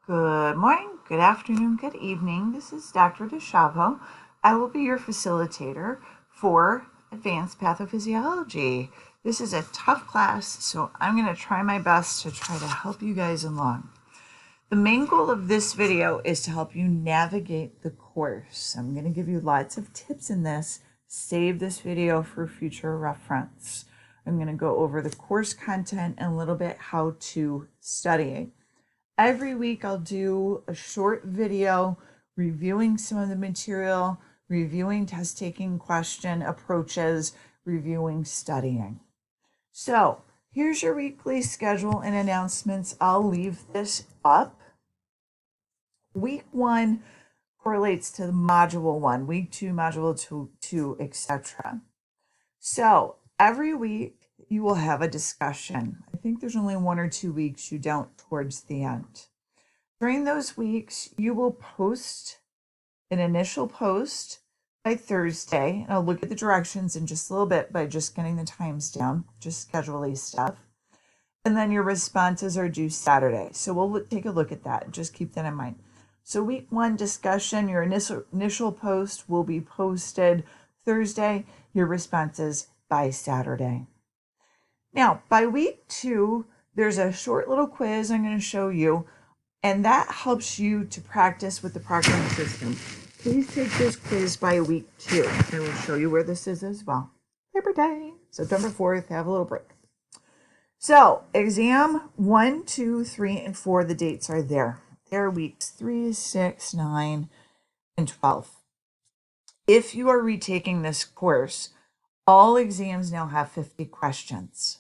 Good morning, good afternoon, good evening. This is Dr. DeChavo. I will be your facilitator for Advanced Pathophysiology. This is a tough class, so I'm going to try my best to try to help you guys along. The main goal of this video is to help you navigate the course. I'm going to give you lots of tips in this. Save this video for future reference. I'm going to go over the course content and a little bit how to study. Every week I'll do a short video reviewing some of the material, reviewing test taking question approaches, reviewing studying. So here's your weekly schedule and announcements. I'll leave this up. Week 1 correlates to module 1, week 2, module 2, etc. So every week you will have a discussion. I think there's only 1 or 2 weeks you don't towards the end. During those weeks, you will post an initial post by Thursday. And I'll look at the directions in just a little bit by just getting the times down, just scheduling stuff. And then your responses are due Saturday. So we'll take a look at that. Just keep that in mind. So week 1 discussion, your initial post will be posted Thursday, your responses by Saturday. Now, by week 2, there's a short little quiz I'm going to show you, and that helps you to practice with the proctoring system. Please take this quiz by week 2. I will show you where this is as well. Labor Day, September 4th, have a little break. So, exam 1, 2, 3, and 4, the dates are there. They're weeks 3, 6, 9, and 12. If you are retaking this course, all exams now have 50 questions.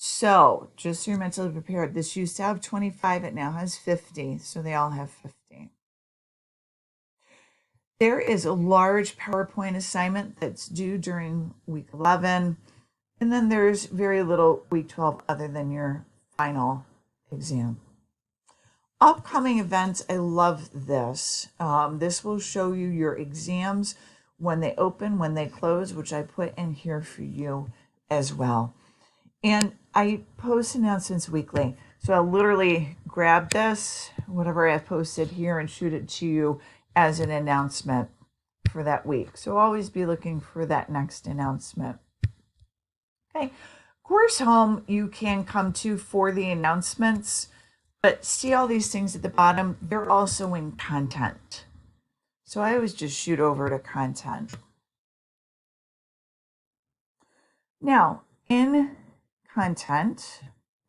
So just so you're mentally prepared, this used to have 25, it now has 50, so they all have 50. There is a large PowerPoint assignment that's due during week 11, and then there's very little week 12 other than your final exam. Upcoming events, I love this. This will show you your exams, when they open, when they close, which I put in here for you as well. And I post announcements weekly. So I'll literally grab this, whatever I've posted here, and shoot it to you as an announcement for that week. So always be looking for that next announcement. Okay, Course Home you can come to for the announcements, but see all these things at the bottom, they're also in content. So I always just shoot over to content. Now, in content,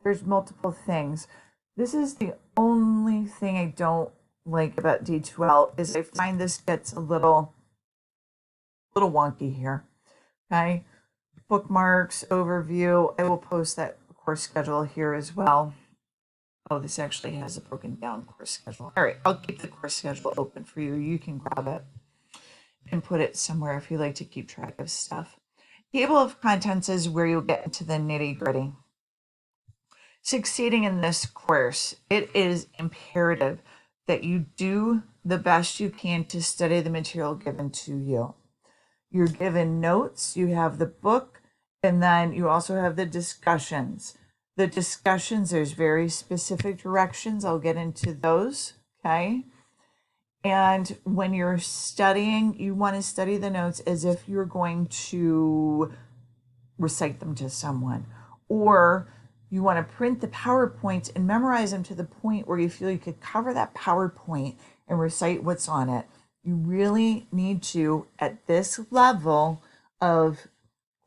there's multiple things. This is the only thing I don't like about D2L is I find this gets a little wonky here. Okay, bookmarks, overview. I will post that course schedule here as well. Oh, this actually has a broken down course schedule. All right, I'll keep the course schedule open for you. You can grab it and put it somewhere if you like to keep track of stuff. Table of contents is where you'll get into the nitty-gritty. Succeeding in this course, it is imperative that you do the best you can to study the material given to you. You're given notes, you have the book, and then you also have the discussions. The discussions, there's very specific directions. I'll get into those, okay? And when you're studying, you want to study the notes as if you're going to recite them to someone. Or you want to print the PowerPoints and memorize them to the point where you feel you could cover that PowerPoint and recite what's on it. You really need to, at this level of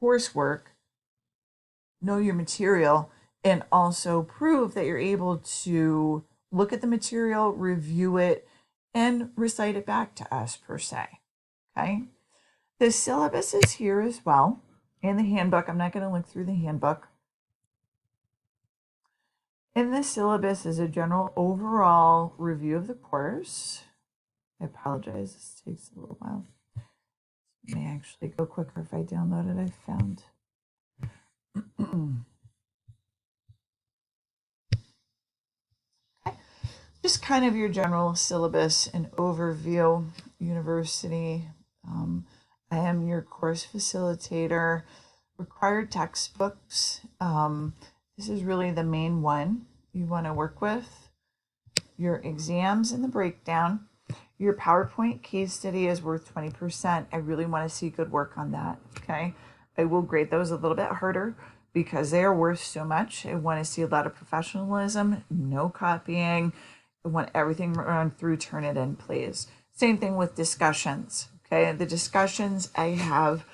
coursework, know your material and also prove that you're able to look at the material, review it, and recite it back to us per se, okay? The syllabus is here as well, and the handbook. I'm not going to look through the handbook. In the syllabus is a general overall review of the course. I apologize, this takes a little while. It may actually go quicker if I download it, I found. Just kind of your general syllabus and overview. University. I am your course facilitator. Required textbooks. This is really the main one you want to work with. your exams and the breakdown. Your PowerPoint case study is worth 20%. I really want to see good work on that, okay? I will grade those a little bit harder because they are worth so much. I want to see a lot of professionalism, no copying. I want everything run through Turnitin, please. Same thing with discussions, okay? The discussions, I have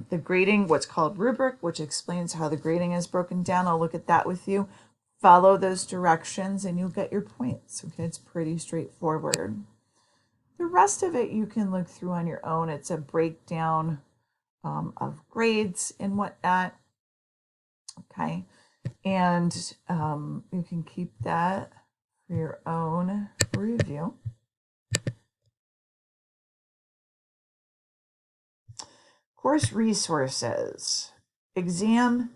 the grading, what's called Rubric, which explains how the grading is broken down. I'll look at that with you. Follow those directions and you'll get your points, okay? It's pretty straightforward. The rest of it you can look through on your own. It's a breakdown of grades and whatnot, okay? And you can keep that for your own review. Course resources, exam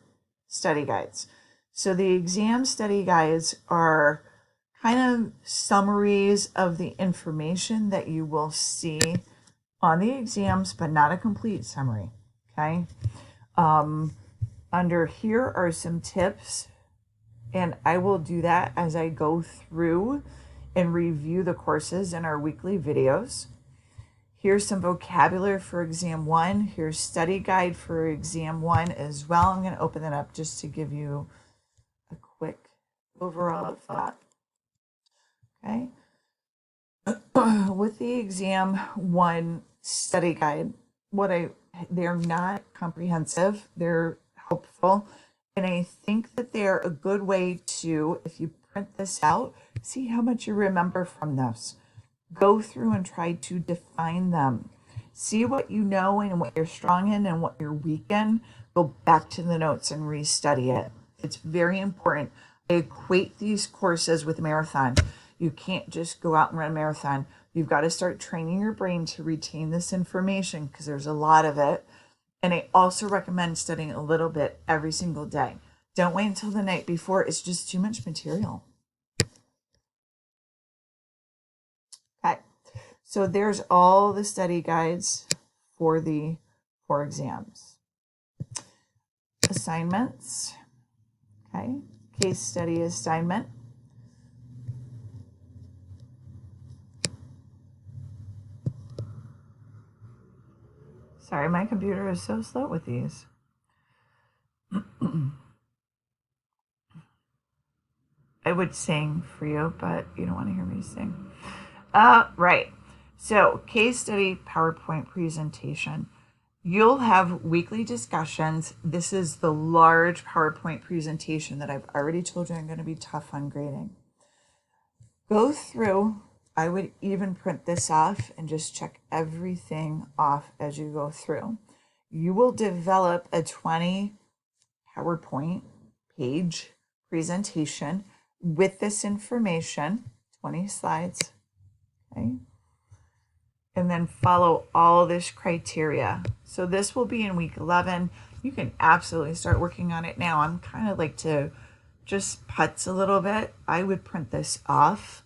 study guides. So the exam study guides are kind of summaries of the information that you will see on the exams, but not a complete summary, okay? Under here are some tips, and I will do that as I go through and review the courses in our weekly videos. Here's some vocabulary for exam 1. Here's study guide for exam 1 as well. I'm going to open it up just to give you a quick overall thought. Okay. With the exam 1 study guide, they're not comprehensive. They're helpful. And I think that they're a good way to, if you print this out, see how much you remember from this. Go through and try to define them. See what you know and what you're strong in and what you're weak in. Go back to the notes and restudy it. It's very important. I equate these courses with a marathon. You can't just go out and run a marathon. You've got to start training your brain to retain this information because there's a lot of it. And I also recommend studying a little bit every single day. Don't wait until the night before. It's just too much material. Okay, so there's all the study guides for the 4 exams. Assignments, okay, case study assignment. Sorry, my computer is so slow with these. I would sing for you, but you don't want to hear me sing. Right. So, case study PowerPoint presentation. You'll have weekly discussions. This is the large PowerPoint presentation that I've already told you I'm going to be tough on grading. Go through. I would even print this off and just check everything off as you go through. You will develop a 20 PowerPoint page presentation with this information, 20 slides, okay? And then follow all this criteria. So this will be in week 11. You can absolutely start working on it now. I'm kind of like to just putz a little bit. I would print this off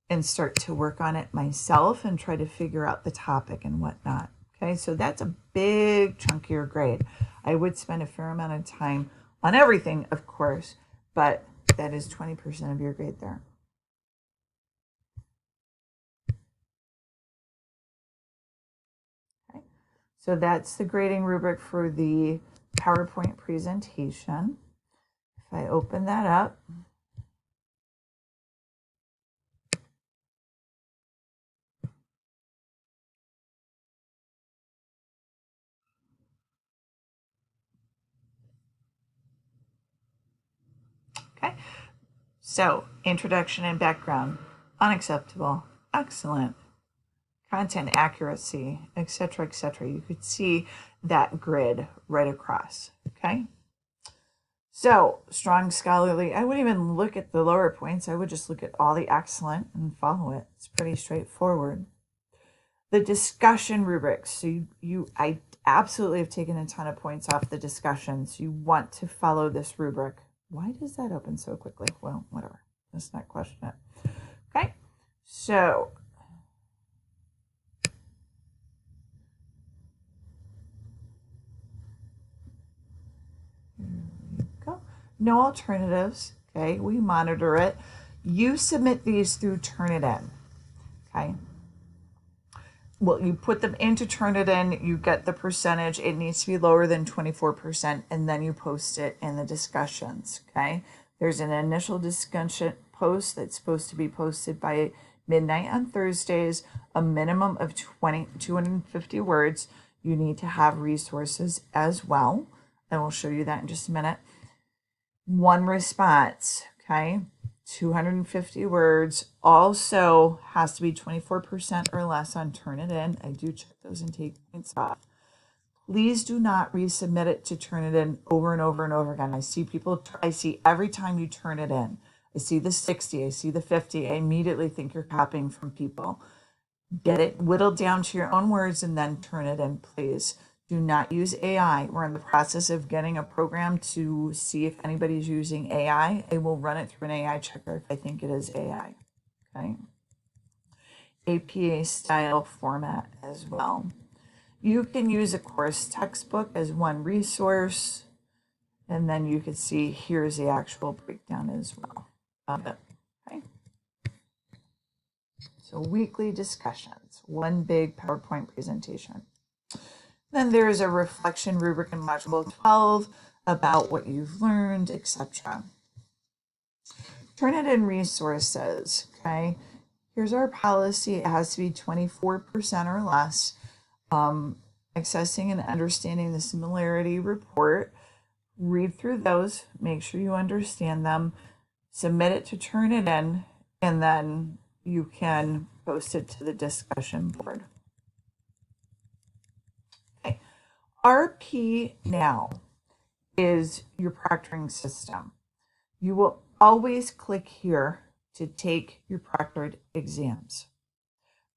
and start to work on it myself and try to figure out the topic and whatnot. Okay, so that's a big chunk of your grade. I would spend a fair amount of time on everything, of course, but that is 20% of your grade there. Okay, so that's the grading rubric for the PowerPoint presentation. If I open that up, okay, so introduction and background, unacceptable, excellent, content accuracy, etc., etc. You could see that grid right across, okay? So, strong scholarly, I wouldn't even look at the lower points. I would just look at all the excellent and follow it. It's pretty straightforward. The discussion rubrics. So I absolutely have taken a ton of points off the discussions. You want to follow this rubric. Why does that open so quickly? Well, whatever. Let's not question it. Okay, so here we go. No alternatives. Okay, we monitor it. You submit these through Turnitin, okay? Well, you put them into Turnitin, you get the percentage. It needs to be lower than 24%, and then you post it in the discussions, okay? There's an initial discussion post that's supposed to be posted by midnight on Thursdays, a minimum of 250 words. You need to have resources as well, and we'll show you that in just a minute. One response, okay? 250 words. Also has to be 24% or less on Turnitin. I do check those and take points off. Please do not resubmit it to Turnitin over and over and over again. I see every time you turn it in. I see the 60, I see the 50. I immediately think you're copying from people. Get it whittled down to your own words and then turn it in, please. Do not use AI. We're in the process of getting a program to see if anybody's using AI. I will run it through an AI checker if I think it is AI. Okay. APA style format as well. You can use a course textbook as one resource, and then you can see here's the actual breakdown as well of it. Okay. So weekly discussions, one big PowerPoint presentation. Then there's a reflection rubric in Module 12 about what you've learned, etc. Turnitin resources, okay? Here's our policy. It has to be 24% or less. Accessing and understanding the similarity report. Read through those, make sure you understand them, submit it to Turnitin, and then you can post it to the discussion board. RP now is your proctoring system. You will always click here to take your proctored exams.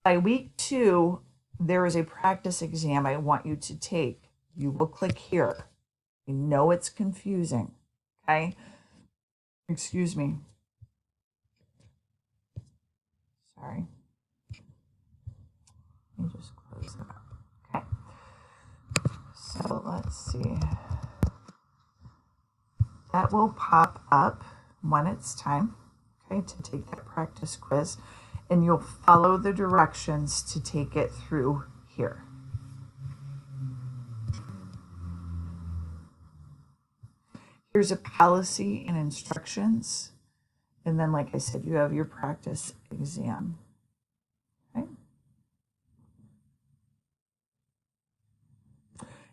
By week 2, there is a practice exam I want you to take. You will click here. You know it's confusing, okay? Excuse me. Sorry. Let me just close that. Okay. So let's see. That will pop up when it's time, okay, to take that practice quiz, and you'll follow the directions to take it through here. Here's a policy and instructions, and then, like I said, you have your practice exam. Okay.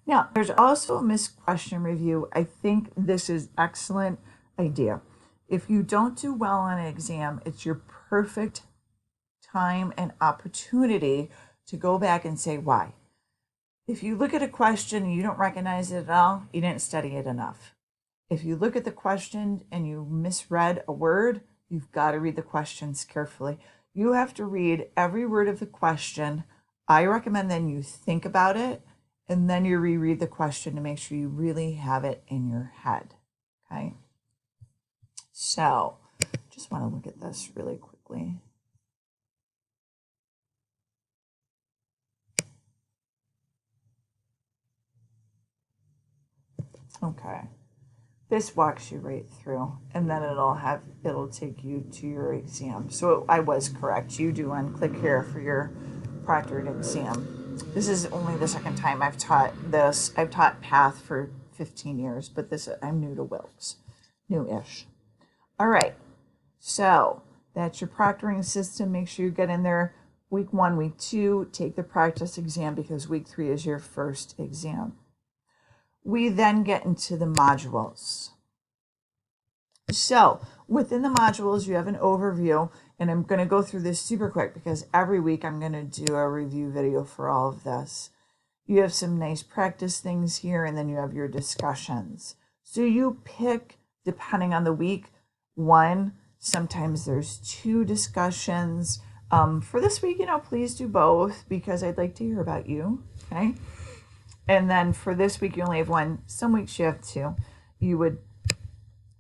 Now, there's also a missed question review. I think this is an excellent idea. If you don't do well on an exam, it's your perfect time and opportunity to go back and say why. If you look at a question and you don't recognize it at all, you didn't study it enough. If you look at the question and you misread a word, you've got to read the questions carefully. You have to read every word of the question. I recommend then you think about it, and then you reread the question to make sure you really have it in your head, okay? So, just want to look at this really quickly. Okay, this walks you right through, and then it'll take you to your exam. So I was correct. You do unclick here for your proctored exam. This is only the second time I've taught this. I've taught Path for 15 years, but I'm new to Wilkes, new-ish. All right, so that's your proctoring system. Make sure you get in there week 1, week 2, take the practice exam because week 3 is your first exam. We then get into the modules. So within the modules, you have an overview, and I'm going to go through this super quick because every week I'm going to do a review video for all of this. You have some nice practice things here, and then you have your discussions. So you pick, depending on the week, 1, sometimes there's 2 discussions. For this week, please do both because I'd like to hear about you, okay? And then for this week, you only have 1. Some weeks you have 2. You would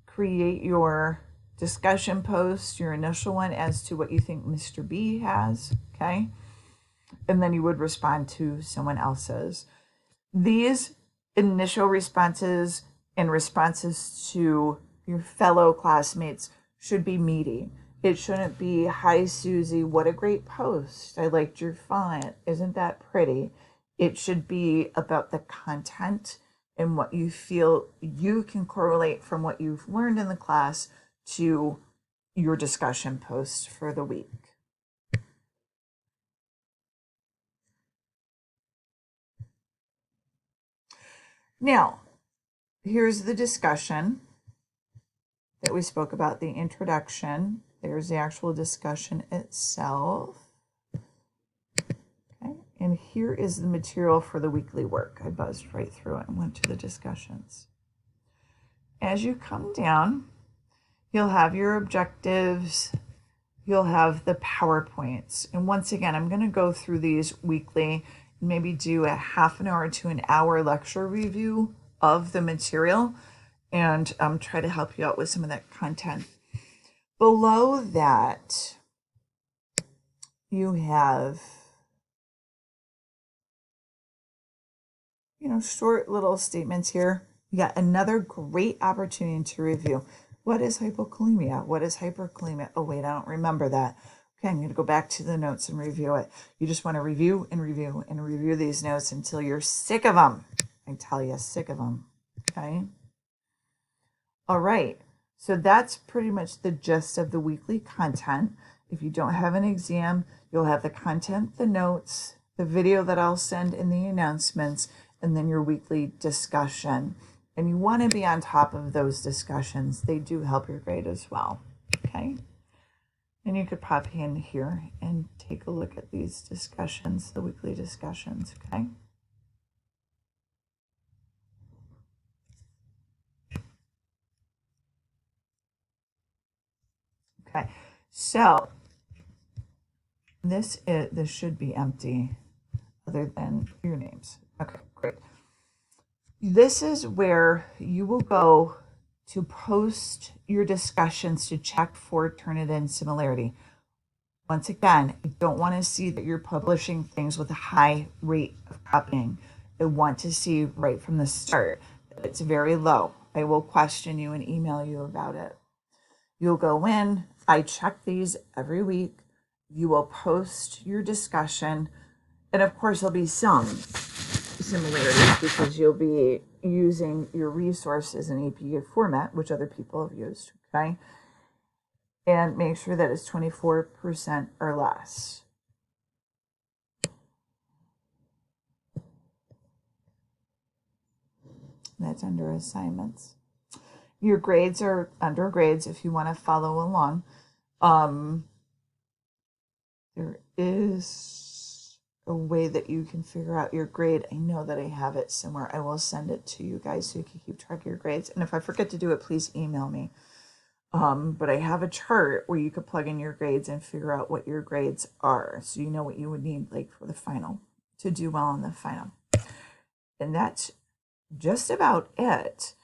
create your discussion post, your initial one, as to what you think Mr. B has, okay? And then you would respond to someone else's. These initial responses and responses to your fellow classmates should be meaty. It shouldn't be, "Hi, Susie, what a great post. I liked your font. Isn't that pretty?" It should be about the content and what you feel you can correlate from what you've learned in the class to your discussion post for the week. Now, here's the discussion that we spoke about, the introduction. There's the actual discussion itself. Okay, and here is the material for the weekly work. I buzzed right through it and went to the discussions. As you come down, you'll have your objectives, you'll have the PowerPoints. And once again, I'm going to go through these weekly, maybe do a half an hour to an hour lecture review of the material and try to help you out with some of that content. Below that, you have, short little statements here. You got another great opportunity to review. What is hypokalemia? What is hyperkalemia? Oh, wait, I don't remember that. Okay, I'm going to go back to the notes and review it. You just want to review and review and review these notes until you're sick of them. I tell you, sick of them. Okay. All right. So that's pretty much the gist of the weekly content. If you don't have an exam, you'll have the content, the notes, the video that I'll send in the announcements, and then your weekly discussion. And you want to be on top of those discussions. They do help your grade as well. Okay. And you could pop in here and take a look at these discussions, the weekly discussions. Okay. Okay. So this should be empty other than your names. Okay, great. This is where you will go to post your discussions to check for Turnitin similarity. Once again, I don't want to see that you're publishing things with a high rate of copying. I want to see right from the start that it's very low. I will question you and email you about it. You'll go in, I check these every week. You will post your discussion, and of course there'll be some similarities because you'll be using your resources in APA format, which other people have used, okay? And make sure that it's 24% or less. That's under assignments. Your grades are under grades if you want to follow along. There is a way that you can figure out your grade. I know that I have it somewhere. I will send it to you guys so you can keep track of your grades. And if I forget to do it, please email me. But I have a chart where you could plug in your grades and figure out what your grades are. So you know what you would need like for the final to do well on the final. And that's just about it.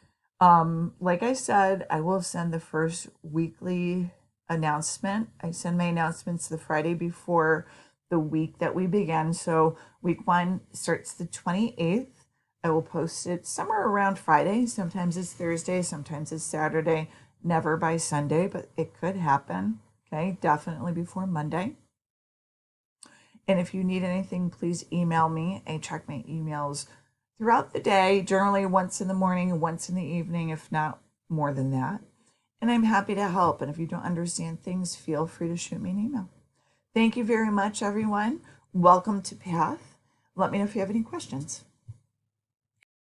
Like I said, I will send the first weekly announcement. I send my announcements the Friday before the week that we begin. So week 1 starts the 28th. I will post it somewhere around Friday. Sometimes it's Thursday, sometimes it's Saturday, never by Sunday, but it could happen. Okay, definitely before Monday. And if you need anything, please email me. I check my emails throughout the day, generally once in the morning and once in the evening, if not more than that. And I'm happy to help. And if you don't understand things, feel free to shoot me an email. Thank you very much, everyone. Welcome to PATH. Let me know if you have any questions.